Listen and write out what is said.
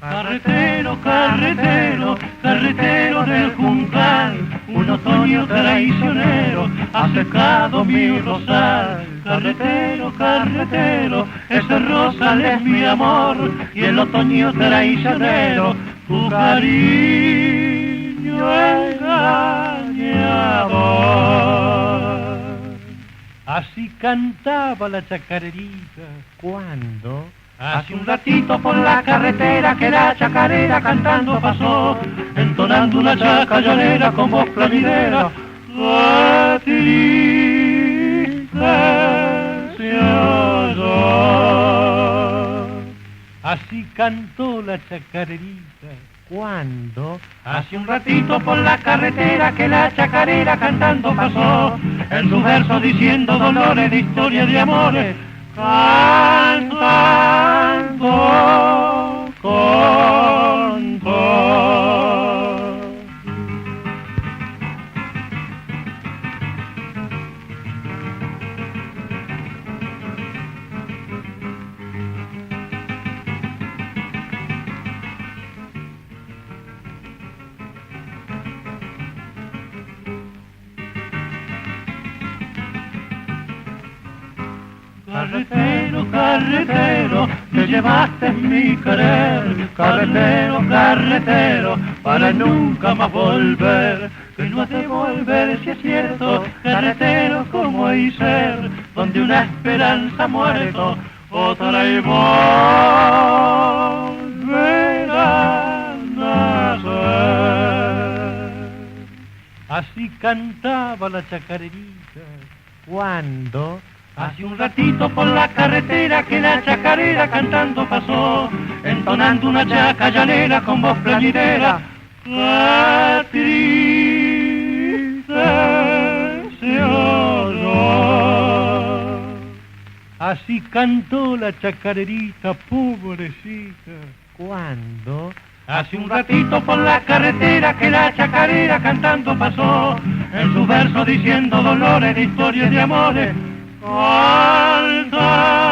Carretero, carretero, carretero del Juncal, un otoño traicionero ha secado mi rosal. Carretero, carretero, ese rosal es mi amor, y el otoño traicionero, tu cariño engañador. Así cantaba la chacarerita cuando hace un ratito por la carretera que la chacarera cantando pasó, entonando una chacarera con voz plañidera. La triste se oyó. Así cantó la chacarerita cuando hace un ratito por la carretera que la chacarera cantando pasó, en su verso diciendo dolores de historia de amores, cantando contó. Carretero, carretero, te llevaste mi querer. Carretero, carretero, para nunca más volver. Que no has de volver si es cierto, carretero como hay ser, donde una esperanza ha muerto, otra y volverá a nacer. Así cantaba la chacarerita cuando hace un ratito por la carretera que la chacarera cantando pasó, entonando una chaca-llanera con voz plañidera. La triste se oyó. Así cantó la chacarerita, pobrecita, cuando hace un ratito por la carretera que la chacarera cantando pasó, en su verso diciendo dolores de historias de amores, canta.